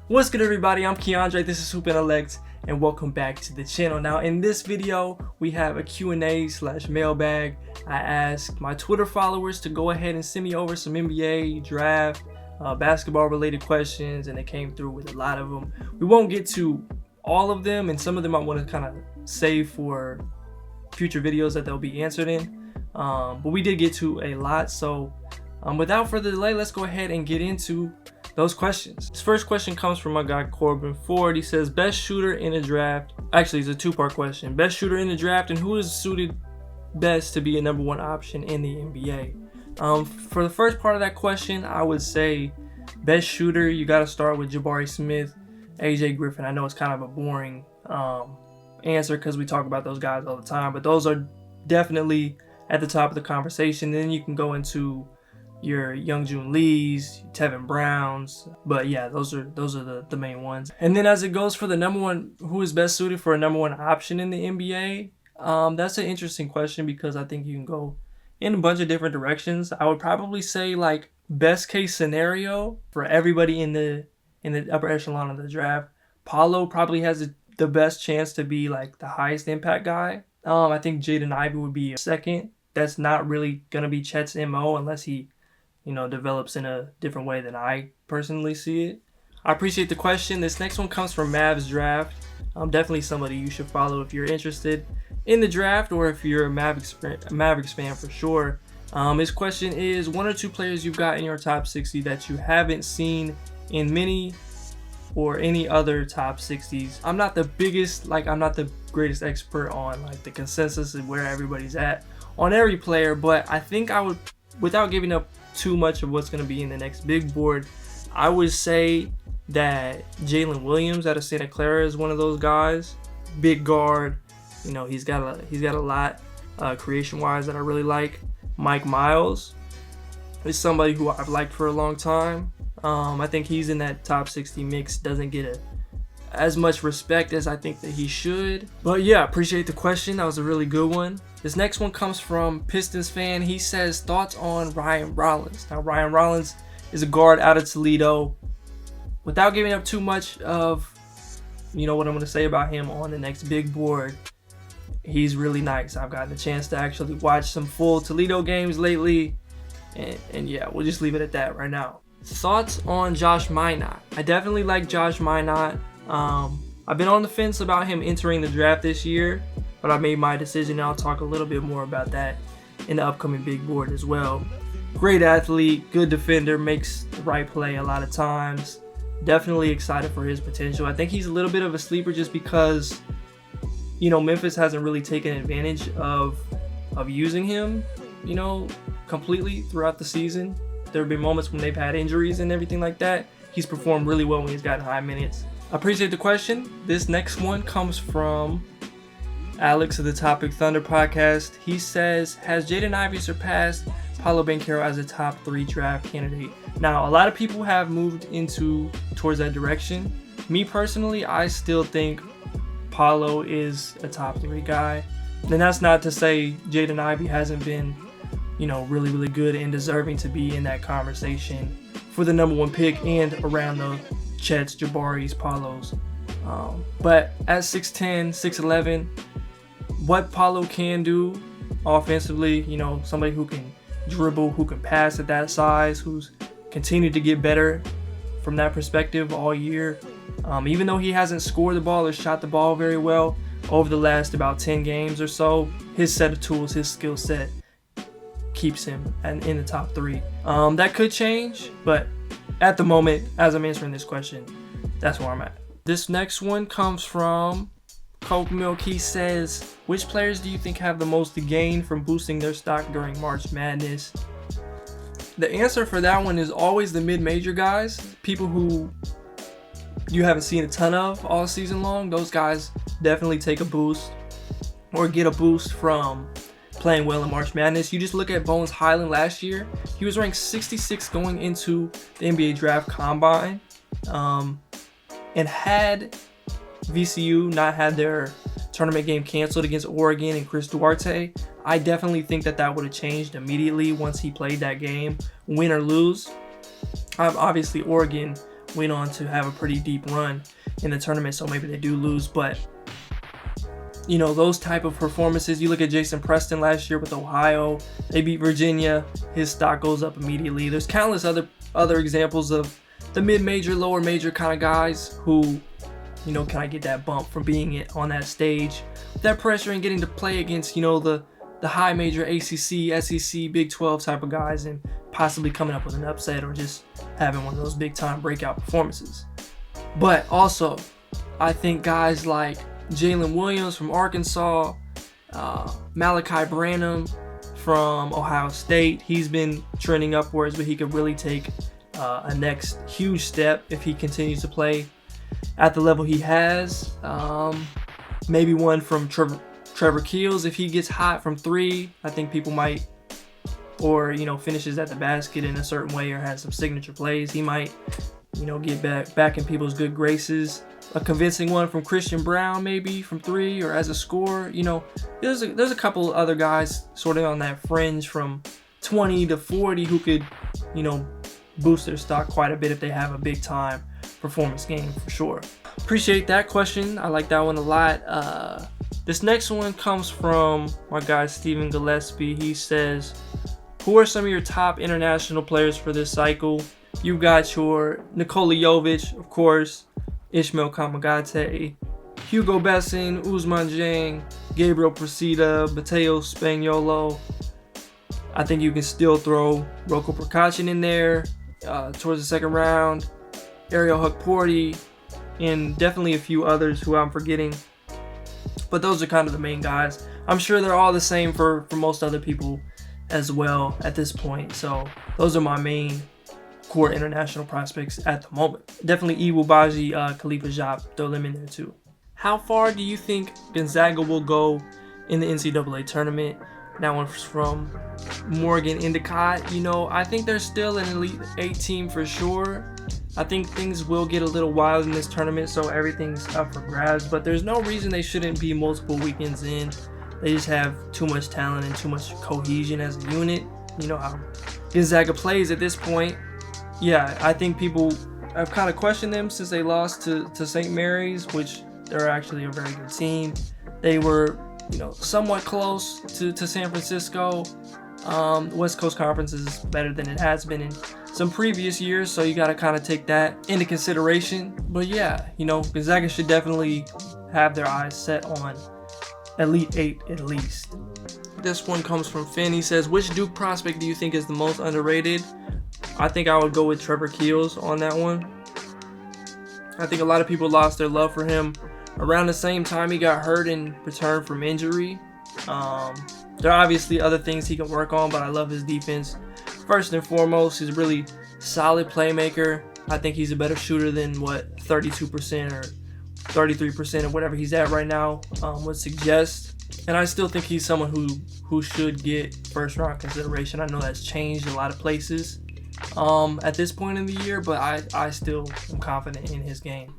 What's good, everybody? I'm Keandre, this is Intellect, and welcome back to the channel. Now in this video we have a Q&A / mailbag. I asked my Twitter followers to go ahead and send me over some NBA draft basketball related questions, and they came through with a lot of them. We won't get to all of them, and some of them I want to kind of save for future videos that they'll be answered in, but we did get to a lot. So without further delay, let's go ahead and get into those questions. This first question comes from my guy Corbin Ford. He says, best shooter in the draft. Actually, it's a two-part question. Best shooter in the draft, and who is suited best to be a number one option in the NBA? For the first part of that question, I would say best shooter, you got to start with Jabari Smith, AJ Griffin. I know it's kind of a boring answer because we talk about those guys all the time, but those are definitely at the top of the conversation. Then you can go into your Youngjoon Lees, Tevin Browns, but yeah, those are the main ones. And then as it goes for the number one, who is best suited for a number one option in the NBA, that's an interesting question because I think you can go in a bunch of different directions. I would probably say, like, best case scenario for everybody in the upper echelon of the draft, Paolo probably has the best chance to be like the highest impact guy. I think Jaden Ivey would be a second. That's not really gonna be Chet's MO unless he develops in a different way than I personally see it. I appreciate the question. This next one comes from Mavs Draft. Definitely somebody you should follow if you're interested in the draft, or if you're a Mavericks fan for sure. His question is, one or two players you've got in your top 60 that you haven't seen in many or any other top 60s. I'm not the greatest expert on like the consensus and where everybody's at on every player, but I think I would, without giving up too much of what's going to be in the next big board, I would say that Jalen Williams out of Santa Clara is one of those guys. Big guard, he's got a lot creation wise that I really like. Mike Miles is somebody who I've liked for a long time. I think he's in that top 60 mix, doesn't get as much respect as I think that he should. But yeah, appreciate the question. That was a really good one. This next one comes from Pistons fan. He says, thoughts on Ryan Rollins. Now, Ryan Rollins is a guard out of Toledo. Without giving up too much of, what I'm going to say about him on the next big board, he's really nice. I've gotten the chance to actually watch some full Toledo games lately. And yeah, we'll just leave it at that right now. Thoughts on Josh Minott. I definitely like Josh Minott. I've been on the fence about him entering the draft this year, but I made my decision, and I'll talk a little bit more about that in the upcoming big board as well. Great athlete, good defender, makes the right play a lot of times. Definitely excited for his potential. I think he's a little bit of a sleeper just because, Memphis hasn't really taken advantage of using him, completely throughout the season. There have been moments when they've had injuries and everything like that. He's performed really well when he's gotten high minutes. I appreciate the question. This next one comes from Alex of the Topic Thunder podcast. He says, has Jaden Ivey surpassed Paolo Banchero as a top 3 draft candidate? Now, a lot of people have moved towards that direction. Me personally, I still think Paolo is a top 3 guy. And that's not to say Jaden Ivey hasn't been, really, really good and deserving to be in that conversation for the number 1 pick and around the Chets, Jabaris, Paulos. But at 6'10", 6'11", what Paolo can do offensively, somebody who can dribble, who can pass at that size, who's continued to get better from that perspective all year. Even though he hasn't scored the ball or shot the ball very well over the last about 10 games or so, his set of tools, his skill set keeps him in the top 3. That could change, but at the moment, as I'm answering this question, that's where I'm at. This next one comes from Coke Milk. He says, which players do you think have the most to gain from boosting their stock during March Madness? The answer for that one is always the mid-major guys, people who you haven't seen a ton of all season long. Those guys definitely take a boost or get a boost from playing well in March Madness. You just look at Bones Highland last year. He was ranked 66 going into the NBA Draft Combine. And had VCU not had their tournament game canceled against Oregon and Chris Duarte, I definitely think that would have changed immediately once he played that game, win or lose. Obviously, Oregon went on to have a pretty deep run in the tournament, so maybe they do lose. But you know, those type of performances, you look at Jason Preston last year with Ohio, they beat Virginia, his stock goes up immediately. There's countless other examples of the mid-major, lower major kind of guys who, you know, kind of get that bump from being on that stage, that pressure and getting to play against, you know, the high major ACC, SEC, Big 12 type of guys, and possibly coming up with an upset or just having one of those big time breakout performances. But also, I think guys like Jalen Williams from Arkansas, Malachi Branham from Ohio State, he's been trending upwards, but he could really take a next huge step if he continues to play at the level he has. Maybe one from Trevor Keels if he gets hot from three. I think people might, or you know, finishes at the basket in a certain way or has some signature plays, he might, you know, get back in people's good graces. A convincing one from Christian Brown, maybe from three or as a scorer. You know, there's a couple other guys sort of on that fringe from 20 to 40 who could, you know, boost their stock quite a bit if they have a big time performance game for sure. Appreciate that question. I like that one a lot. This next one comes from my guy Stephen Gillespie. He says, who are some of your top international players for this cycle? You've got your Nikola Jovic, of course, Ishmael Kamagate, Hugo Besson, Ousmane Dieng, Gabriel Procida, Mateo Spaniolo. I think you can still throw Roko Prakačin in there towards the second round, Ariel Hukporti, and definitely a few others who I'm forgetting. But those are kind of the main guys. I'm sure they're all the same for most other people as well at this point. So those are my main core international prospects at the moment. Definitely Iwubaji, Khalifa Diop, throw them in there too. How far do you think Gonzaga will go in the NCAA tournament? That one's from Morgan Endicott. You know, I think they're still an Elite 8 team for sure. I think things will get a little wild in this tournament, so everything's up for grabs. But there's no reason they shouldn't be multiple weekends in. They just have too much talent and too much cohesion as a unit. You know how Gonzaga plays at this point. Yeah, I think people have kind of questioned them since they lost to St. Mary's, which they're actually a very good team. They were, you know, somewhat close to San Francisco. West Coast Conference is better than it has been in some previous years, so you got to kind of take that into consideration. But yeah, you know, Gonzaga should definitely have their eyes set on Elite 8 at least. This one comes from Finn. He says, which Duke prospect do you think is the most underrated? I think I would go with Trevor Keels on that one. I think a lot of people lost their love for him around the same time he got hurt and returned from injury. There are obviously other things he can work on, but I love his defense. First and foremost, he's a really solid playmaker. I think he's a better shooter than what 32% or 33% or whatever he's at right now would suggest. And I still think he's someone who should get first round consideration. I know that's changed a lot of places at this point in the year, but I still am confident in his game.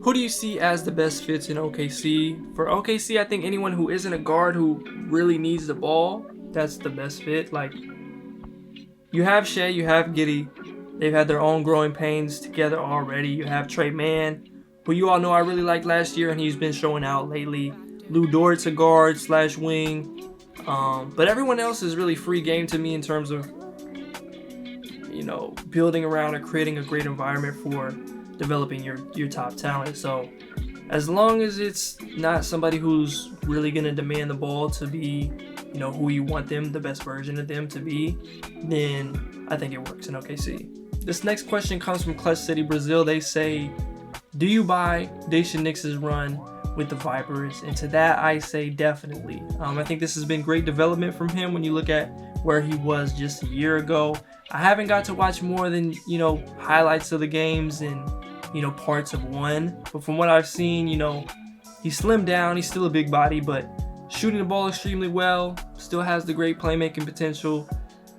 Who do you see as the best fits in OKC? For OKC, I think anyone who isn't a guard who really needs the ball, that's the best fit. Like, you have Shea, you have Giddey. They've had their own growing pains together already. You have Trey Mann, who you all know I really liked last year, and he's been showing out lately. Lou Dort's a guard / wing. But everyone else is really free game to me in terms of, you know, building around and creating a great environment for developing your top talent. So as long as it's not somebody who's really going to demand the ball to be, you know, who you want them, the best version of them to be, then I think it works in OKC. This next question comes from Clutch City, Brazil. They say, do you buy Daishen Nix's run with the Vipers? And to that, I say definitely. I think this has been great development from him when you look at where he was just a year ago. I haven't got to watch more than, you know, highlights of the games and, you know, parts of one. But from what I've seen, you know, he slimmed down. He's still a big body, but shooting the ball extremely well, still has the great playmaking potential.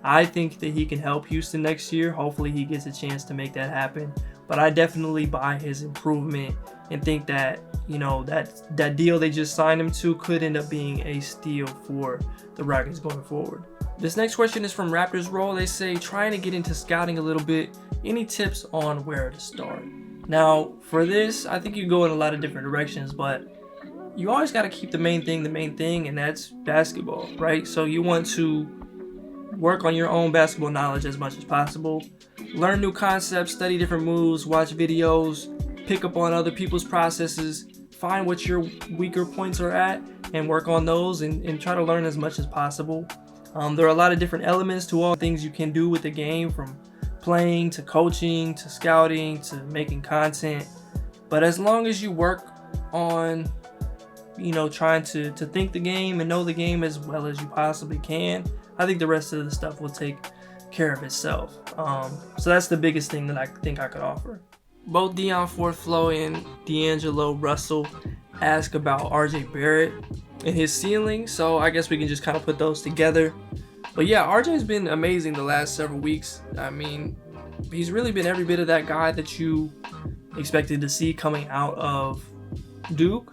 I think that he can help Houston next year. Hopefully he gets a chance to make that happen. But I definitely buy his improvement and think that, you know, that deal they just signed him to could end up being a steal for the Rockets going forward. This next question is from Raptors Roll. They say, trying to get into scouting a little bit. Any tips on where to start? Now, for this, I think you go in a lot of different directions, but you always got to keep the main thing, and that's basketball, right? So you want to work on your own basketball knowledge as much as possible. Learn new concepts, study different moves, watch videos, pick up on other people's processes, find what your weaker points are at, and work on those and try to learn as much as possible. There are a lot of different elements to all things you can do with the game, from playing to coaching to scouting to making content. But as long as you work on, trying to think the game and know the game as well as you possibly can, I think the rest of the stuff will take care of itself. So that's the biggest thing that I think I could offer. Both Dion Forthflow and D'Angelo Russell ask about RJ Barrett and his ceiling, so I guess we can just kind of put those together. But yeah, RJ's been amazing the last several weeks. I mean, he's really been every bit of that guy that you expected to see coming out of Duke.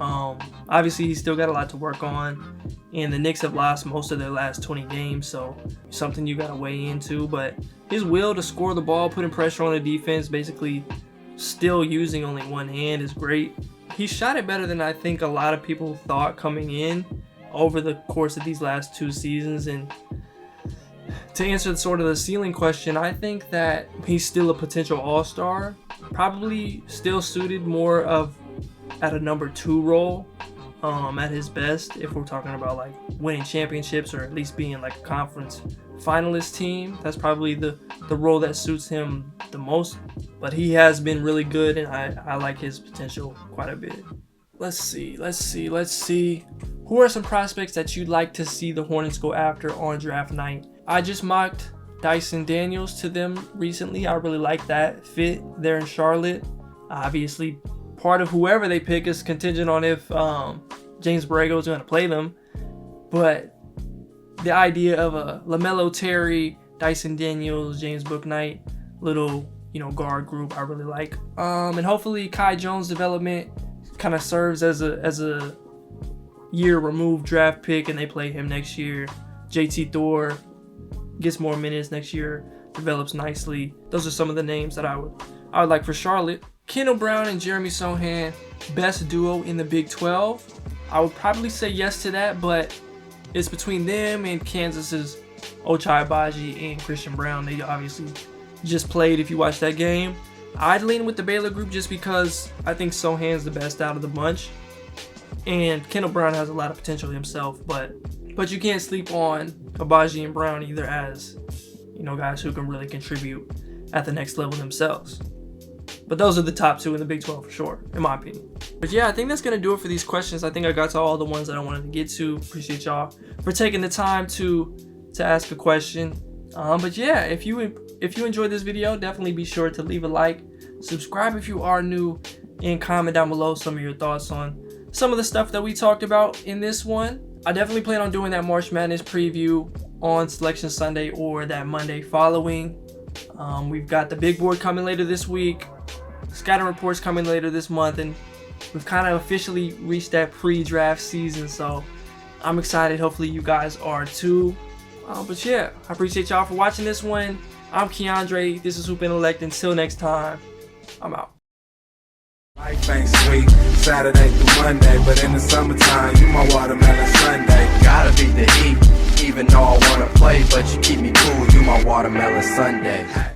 Obviously, he's still got a lot to work on, and the Knicks have lost most of their last 20 games, so something you got to weigh into. But his will to score the ball, putting pressure on the defense, basically still using only one hand, is great. He shot it better than I think a lot of people thought coming in over the course of these last 2 seasons. And to answer sort of the ceiling question, I think that he's still a potential all-star, probably still suited more of at a number 2 role at his best, if we're talking about like winning championships or at least being like a conference finalist team. That's probably the role that suits him the most. But he has been really good, and I like his potential quite a bit. Let's see. Who are some prospects that you'd like to see the Hornets go after on draft night? I just mocked Dyson Daniels to them recently. I really like that fit there in Charlotte. Obviously, part of whoever they pick is contingent on if James Borrego is going to play them. But the idea of a LaMelo Terry, Dyson Daniels, James Bouknight, little guard group, I really like. And hopefully Kai Jones' development kind of serves as a year removed draft pick, and they play him next year. JT Thor gets more minutes next year, develops nicely. Those are some of the names that I would like for Charlotte. Kendall Brown and Jeremy Sohan, best duo in the Big 12. I would probably say yes to that, but it's between them and Kansas's Ochai Agbaji and Christian Brown. They obviously just played, if you watched that game. I'd lean with the Baylor group just because I think Sohan's the best out of the bunch. And Kendall Brown has a lot of potential himself, but you can't sleep on Agbaji and Brown either as, guys who can really contribute at the next level themselves. But those are the top 2 in the Big 12 for sure, in my opinion. But yeah, I think that's going to do it for these questions. I think I got to all the ones that I wanted to get to. Appreciate y'all for taking the time to ask a question. But yeah, if you enjoyed this video, definitely be sure to leave a like, subscribe if you are new, and comment down below some of your thoughts on some of the stuff that we talked about in this one. I definitely plan on doing that March Madness preview on Selection Sunday or that Monday following. We've got the big board coming later this week, scouting reports coming later this month, and we've kind of officially reached that pre-draft season, so I'm excited. Hopefully you guys are too. But yeah, I appreciate y'all for watching this one. I'm Keandre. This is Hoop Intellect. Until next time, I'm out. Life ain't sweet, Saturday through Monday, but in the summertime, you my watermelon Sunday. Gotta beat the heat, even though I wanna play, but you keep me cool, you my watermelon Sunday.